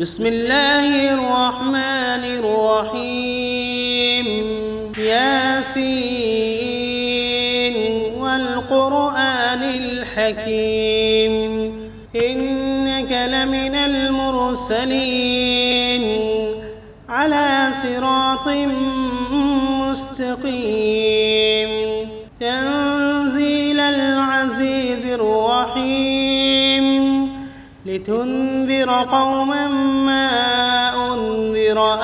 بسم الله الرحمن الرحيم ياسين والقرآن الحكيم إنك لمن المرسلين على صراط مستقيم تنزيل العزيز الرحيم لتنذر قوما ما أنذر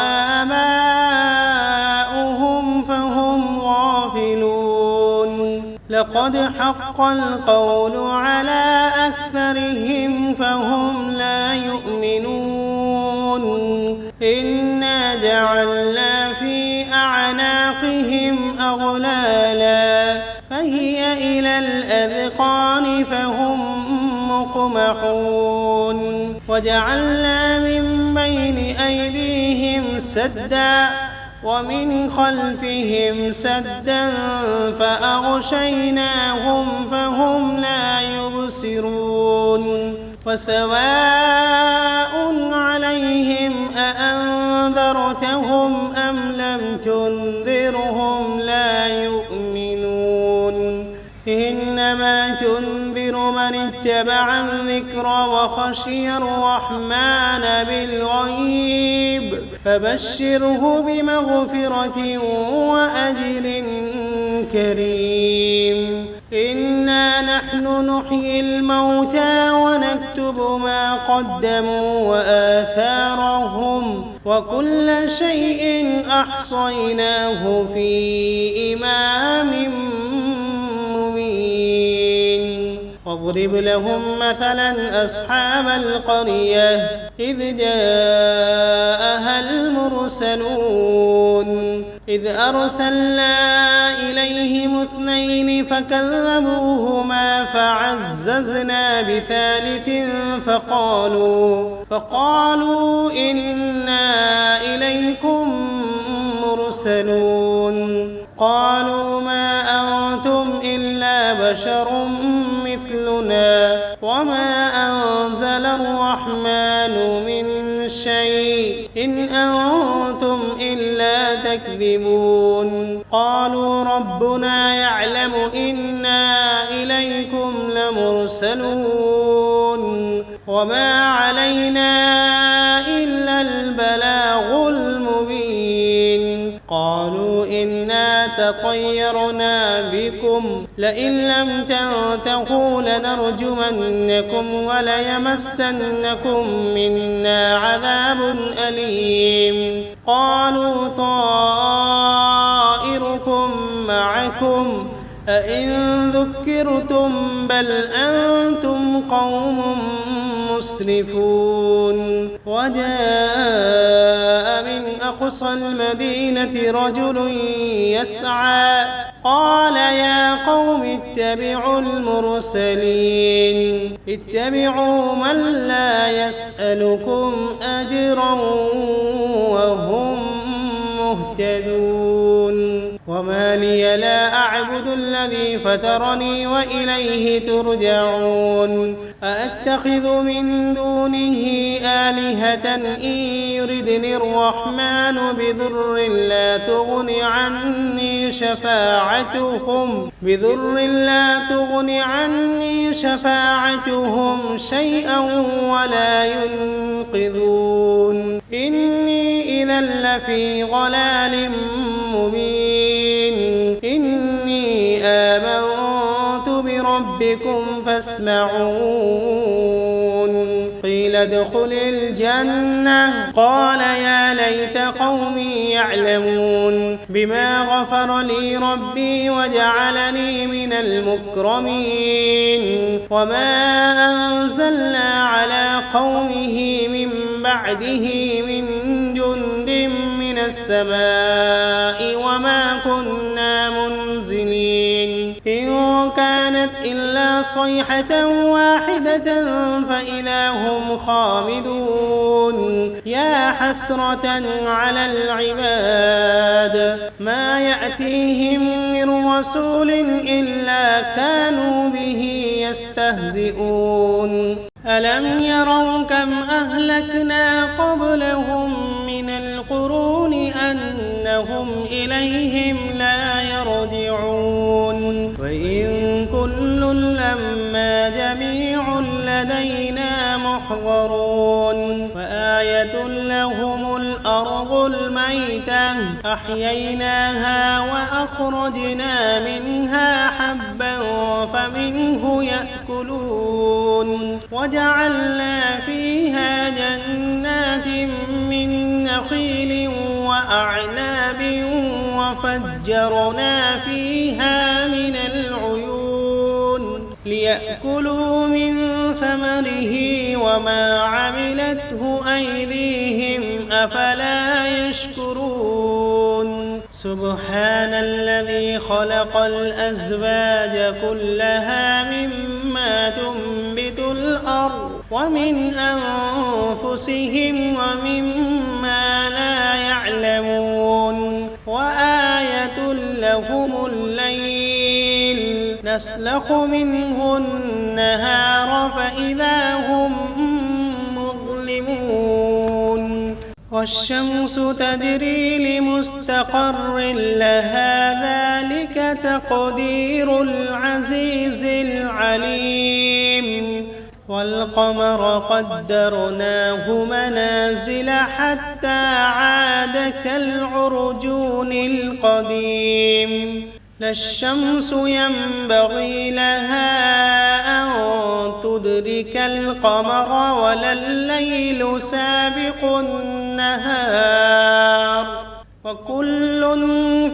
آباؤهم فهم غافلون لقد حق القول على أكثرهم فهم لا يؤمنون إنا جعلنا في أعناقهم أغلالا فهي إلى الأذقان فهم مقمحون وجعلنا من بين أيديهم سدا ومن خلفهم سدا فأغشيناهم فهم لا يبصرون وسواء عليهم أأنذرتهم أم لم تنذرهم لا يؤمنون إنما تنذر من اتبع الذكر وخشي الرحمن بالغيب فبشره بمغفرة وأجر كريم إنا نحن نحيي الموتى ونكتب ما قدموا وآثارهم وكل شيء أحصيناه في إمام واضرب لهم مثلا أصحاب القرية إذ جاءها المرسلون إذ أرسلنا إليهم 2 فكذبوهما فعززنا بثالث فقالوا إنا إليكم مرسلون قالوا ما أنتم إلا بشر مثلنا وما أنزل الرحمن من شيء إن أنتم إلا تكذبون قالوا ربنا يعلم إنا إليكم لمرسلون وما علينا إلا البلاغ المبين قالوا إنا تطيرنا بكم لئن لم تنتهوا لنرجمنكم وليمسنكم منا عذاب أليم قالوا طائركم معكم أئن ذكرتم بل أنتم قوم مسرفون وجاء من أقصى المدينة رجل يسعى قال يا قوم اتبعوا المرسلين اتبعوا من لا يسألكم أجرا وهم مهتدون وما لي لا أعبد الذي فطرني وإليه ترجعون أأتخذ من دونه آلهة إن يردني الرحمن بضر لا تغن عني شفاعتهم شيئا ولا ينقذون إني إذا لفي ضلال مبين إني آمنت بربكم فاسمعون قيل ادخل الجنة قال يا ليت قومي يعلمون بما غفر لي ربي وجعلني من المكرمين وما أنزلنا على قومه من بعده من جند من السماء وما كنا منزلين إن كانت إلا صيحة واحدة فإذا هم خامدون يا حسرة على العباد ما يأتيهم من رسول إلا كانوا به يستهزئون ألم يروا كم أهلكنا قبلهم من القرون أنهم إليهم لا يرجعون وإن كل لما جميع لدينا محضرون وآية لهم الأرض الميتة أحييناها وأخرجنا منها حبا فمنه يأكلون وجعلنا فيها جنات من نخيل وأعناب وفجرنا فيها من العيون ليأكلوا من ثمره وما عملته أيديهم أفلا يشكرون سبحان الذي خلق الأزواج كلها مما تنبت الأرض ومن أنفسهم ومما لا يعلمون وآية لهم الليل نسلخ منه النهار فإذا هم مظلمون والشمس تجري لمستقر لها ذلك تقدير العزيز العليم والقمر قدرناه منازل حتى عاد كالعرجون القديم لا الشمس ينبغي لها أن تدرك القمر ولا الليل سابق النهار وكل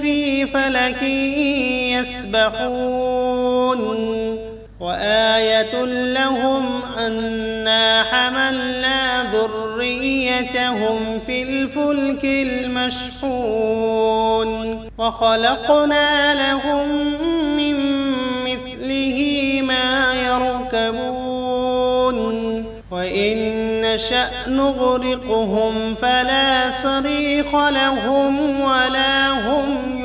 في فلك يسبحون وآية لهم أنا حملنا ذريتهم في الفلك المشحون وخلقنا لهم من مثله ما يركبون وإن نشأ نغرقهم فلا صريخ لهم ولا هم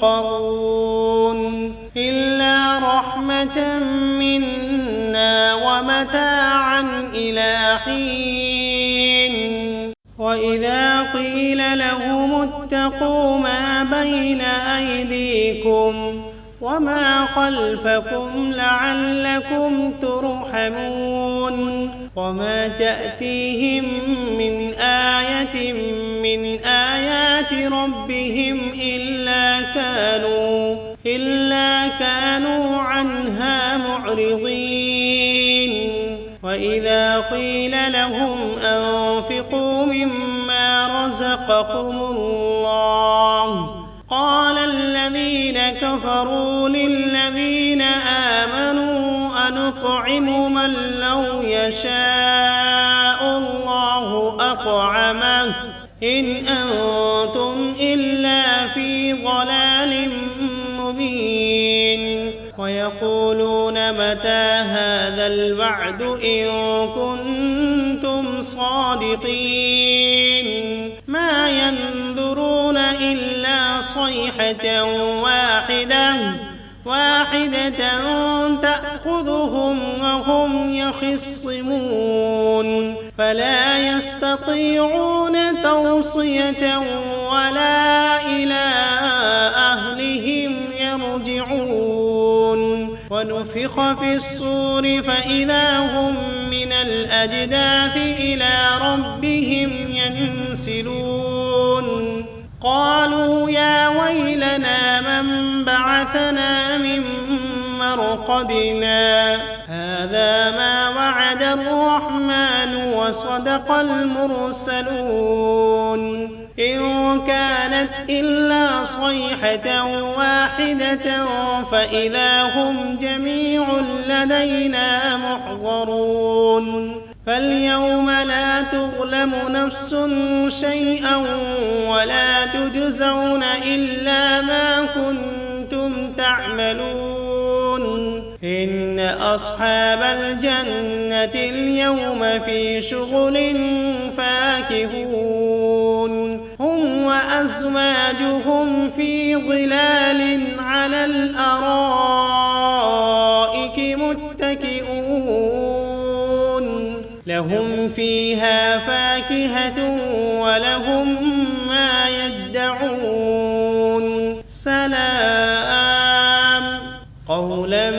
ينقذون إلا رحمة منا ومتاعا إلى حين وإذا قيل لهم اتقوا ما بين أيديكم وما خلفكم لعلكم ترحمون وما تأتيهم من آية من آيات ربهم إلا كانوا عنها معرضين وإذا قيل لهم أنفقوا مما رزقكم الله قال الذين كفروا للذين آمنوا أنطعم من لو يشاء الله أطعمه إن أنتم إلا في ضلال مبين ويقولون متى هذا الوعد إن كنتم صادقين ما ينظرون إلا صيحة واحدة تأخذهم وهم يخصمون فلا يستطيعون توصية ولا إلى أهلهم يرجعون ونفخ في الصور فإذا هم من الأجداث إلى ربهم ينسلون قالوا يا ويلنا من بعثنا من مرقدنا هذا ما وعد الرحمن وصدق المرسلون إن كانت إلا صيحة واحدة فإذا هم جميع لدينا محضرون فاليوم لا تظلم نفس شيئا ولا تجزون إلا ما كنتم تعملون إن أصحاب الجنة اليوم في شغل فاكهون هم وأزواجهم في ظلال على الأرائك متكئون فيها فاكهة ولهم ما يدعون سلام قولا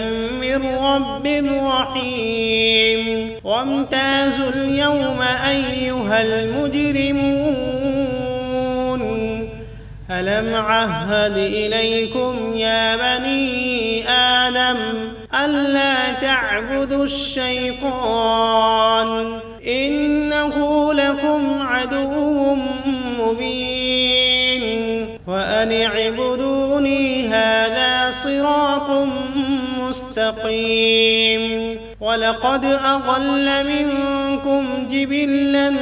من رب رحيم وامتازوا اليوم أيها المجرمون ألم عهد إليكم يا بني آدم ألا تعبدوا الشيطان إنه لكم عدو مبين وأن اعبدوني هذا صراط مستقيم ولقد أضل منكم جبلا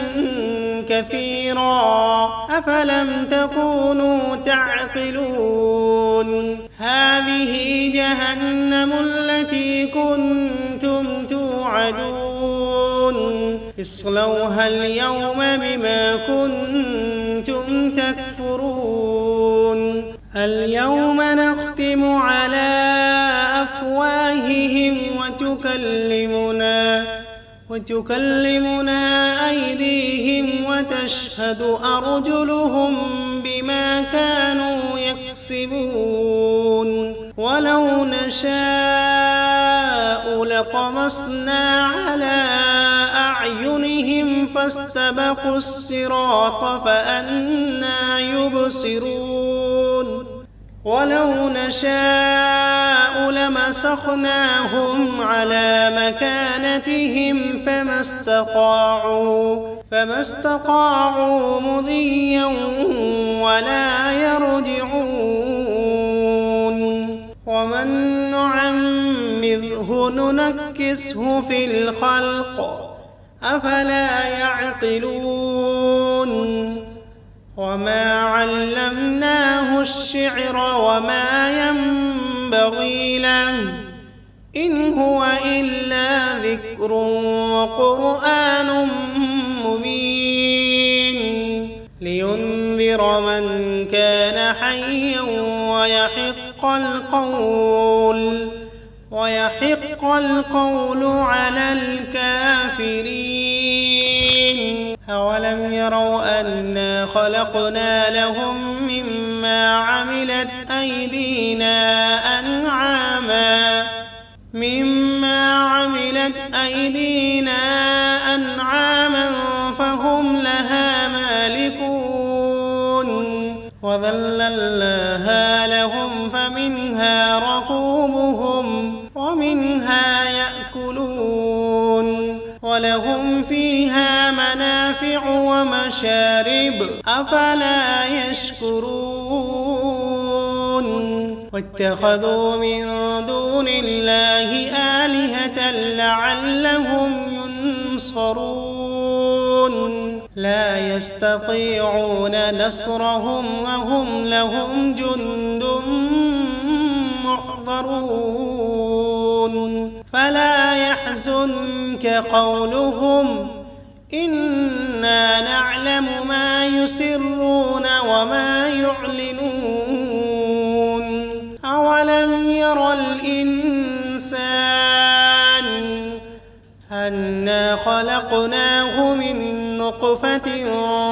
كثيرا أفلم تكونوا تعقلون هذه جهنم التي كنتم توعدون اصلوها اليوم بما كنتم تكفرون اليوم نختم على أفواههم وتكلمنا أيديهم وتشهد أرجلهم بما كانوا يكسبون ولو نشاء لطمسنا على أعينهم فاستبقوا الصراط فأنى يبصرون ولو نشاء لمسخناهم على مكانتهم فما استطاعوا مضيا ولا يرجعون ومن نعمره ننكسه في الخلق أفلا يعقلون وما علمناه الشعر وما ينبغي له إن هو إلا ذكر وقرآن مبين لينذر من كان حيا ويحق القول على الكافرين أولم يروا أنا خلقنا لهم مما عملت أيدينا أنعاما فهم لها مالكون وذللناها لهم فمنها ركوبهم ومنها يأكلون ولهم فيها منافع ومشارب أفلا يشكرون واتخذوا من دون الله آلهة لعلهم ينصرون لا يستطيعون نصرهم وهم لهم جند محضرون فلا يحزنك قولهم إنا نعلم ما يسرون وما يعلنون أولم ير الإنسان أنا خلقناه من نطفة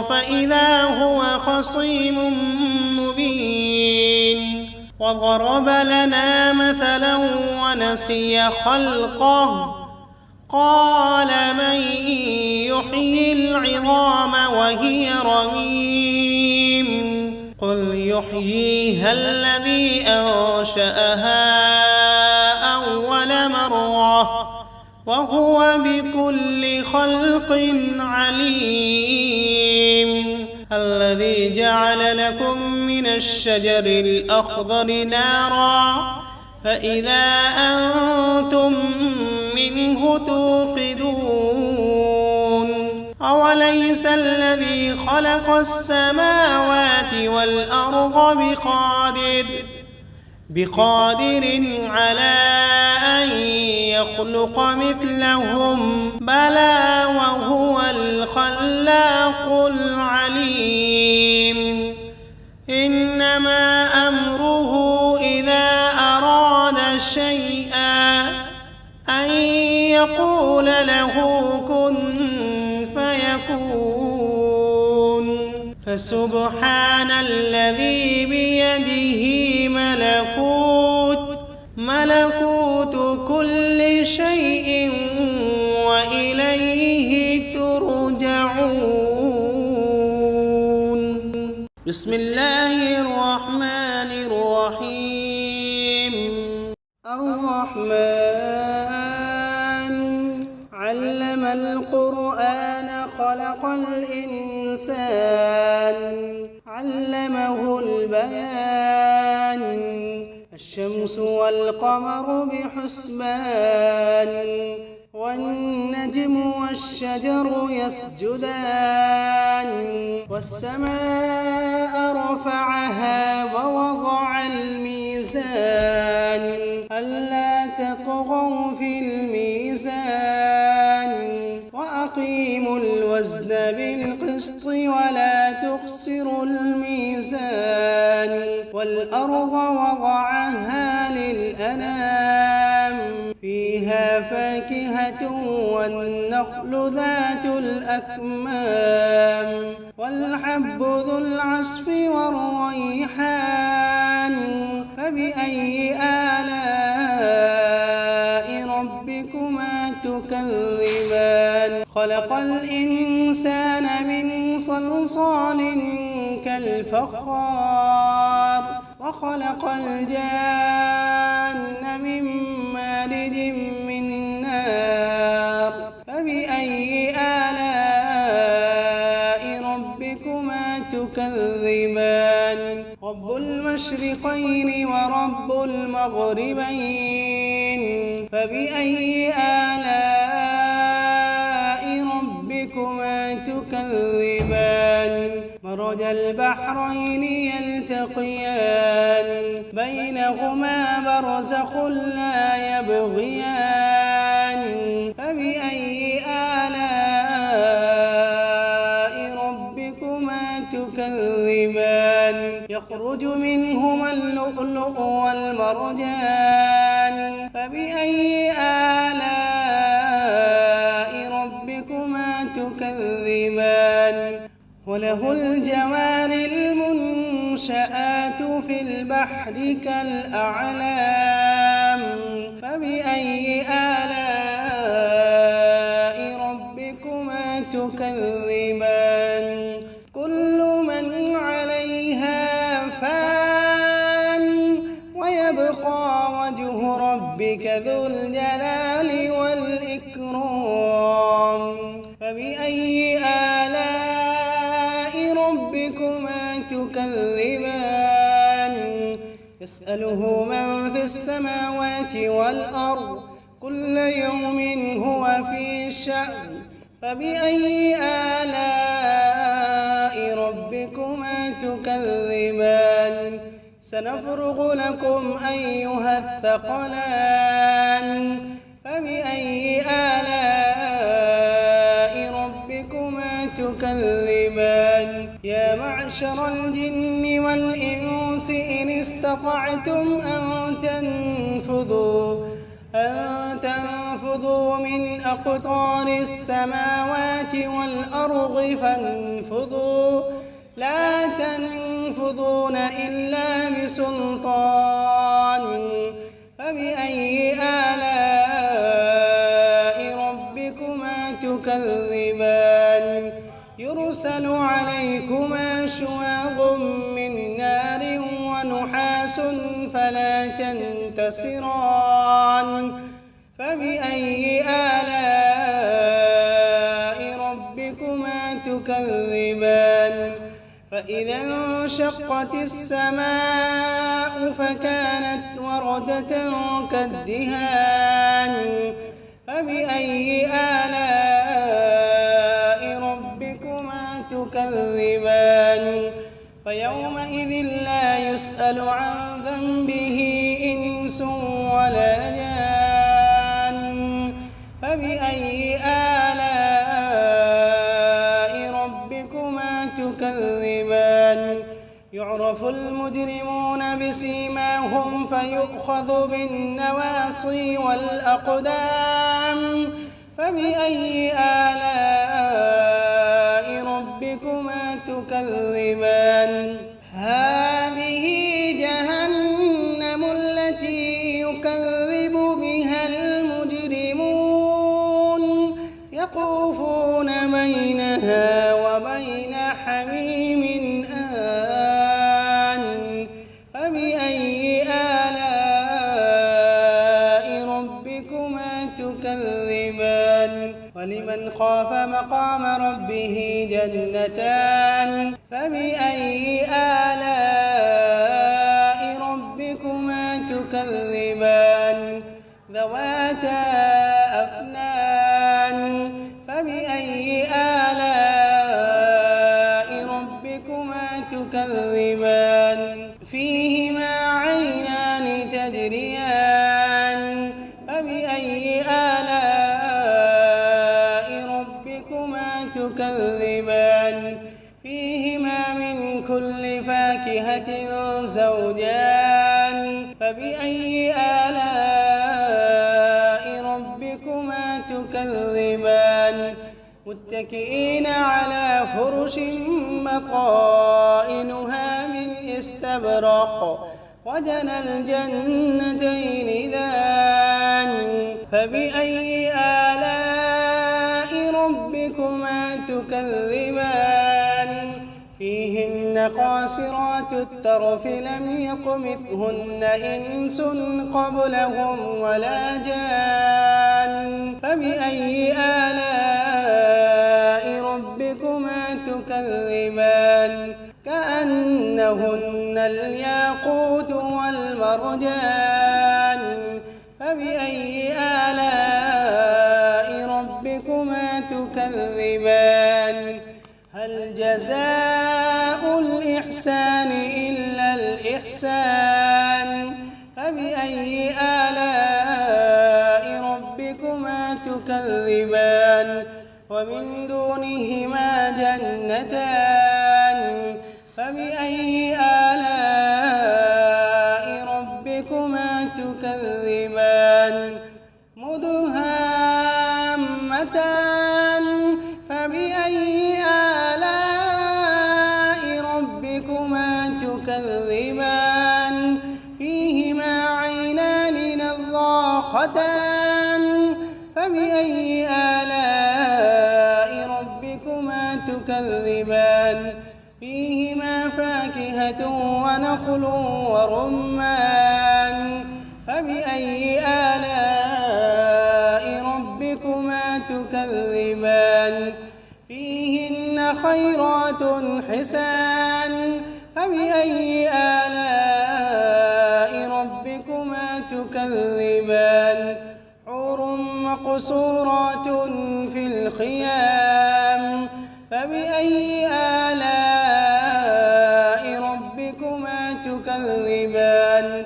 فإذا هو خصيم مبين وضرب لنا مثلا ونسي خلقه قال من يحيي العظام وهي رميم قل يحييها الذي أنشأها أول مرة وهو بكل خلق عليم الذي جعل لكم من الشجر الأخضر نارا فإذا أنتم منه توقدون أوليس الذي خلق السماوات والأرض بقادر على أن يخلق مثلهم بلى وهو الخلاق العليم إنما أمره إذا أراد شيئا أن يقول له كن فسبحان الذي بيده ملكوت كل شيء وإليه ترجعون. بسم الله الرحمن الرحيم. الرحمن علم القرآن خلق الإنسان علمه البيان الشمس والقمر بحسبان والنجم والشجر يسجدان والسماء رفعها ووضع الميزان ألا تطغوا في الميزان وأقيموا الوزن بالقسط ولا تخسروا الميزان والأرض وضعها للأنام فيها فاكهة والنخل ذات الأكمام والحب ذو العصف والريحان فبأي آلاء ربكما تكذبان خلق الإنسان من صلصال كالفخار وخلق الجان من مارج من نار فبأي آلاء ربكما تكذبان رب المشرقين ورب المغربين فبأي آلاء ربكما تكذبان مرج البحرين يلتقيان بينهما برزخ لا يبغيان فبأي آلاء ربكما تكذبان يخرج منهما اللؤلؤ والمرجان فبأي آلاء ربكما تكذبان وله الجوار المنشآت في البحر كالأعلام فبأي آلاء ربكما تكذبان كل من عليها فان ويبقى وجه ربك ذو الجلال والإكرام فبأي آلاء ربكما تكذبان يسأله من في السماوات والأرض كل يوم هو في شأن فبأي آلاء ربكما تكذبان سنفرغ لكم أيها الثقلان فبأي آلاء ربكما تكذبان يا معشر الجن والإنس إن استطعتم أن تنفذوا من أقطار السماوات والأرض فانفذوا لا تنفذون إلا بسلطان فبأي آلاء ربكما تكذبان يرسل عليكما شواظ من نار ونحاس فلا تنتصران فبأي آلاء ربكما تكذبان فإذا انشقت السماء فكانت وردة كالدهان فبأي آلاء ربكما تكذبان فيومئذ لا يسأل عن ذنبه إنس ولا جان فبأي آلاء ربكما تكذبان يعرف المجرمون بسيماهم فيؤخذ بالنواصي والأقدام فبأي آلاء ربكما ربكما تكذبان هذه جهنم التي يكذب بها المجرمون يطوفون بينها وبين حميم آن فبأي آلاء ربكما تكذبان ولمن خاف مقام ربه جنتان فبأي آلاء ربكما تكذبان ذواتا أفنان فبأي آلاء ربكما تكذبان فيهما عينان تجريان فبأي آلاء ربكما تكذبان فيهما من كل فاكهة زوجان فبأي آلاء ربكما تكذبان متكئين على فرش بطائنها من استبرق وجنى الجنتين دان فبأي آلاء ربكما تكذبان فيهن قاصرات الطرف لم يطمثهن إنس قبلهم ولا جان فبأي آلاء ربكما تكذبان كأنهن الياقوت والمرجان فبأي آلاء ربكما تكذبان هل جزاء الإحسان إلا الإحسان فبأي آلاء ربكما تكذبان ومن دونهما جنتان فبأي آلاء ربكما تكذبان مدهامتان فبأي آلاء ربكما تكذبان فيهما عينان نضاختان فبأي آلاء ربكما تكذبان فيهما فاكهة ونخل ورمان فبأي آلاء ربكما تكذبان فيهن خيرات حسان فبأي آلاء ربكما تكذبان حور مقصورات في الخيام فبأي آلاء ربكما تكذبان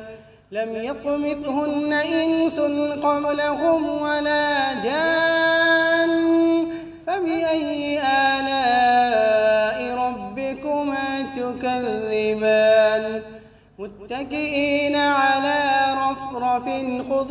لم يطمثهن إنس قبلهم ولا جان فبأي آلاء ربكما تكذبان متكئين على رفرف خضر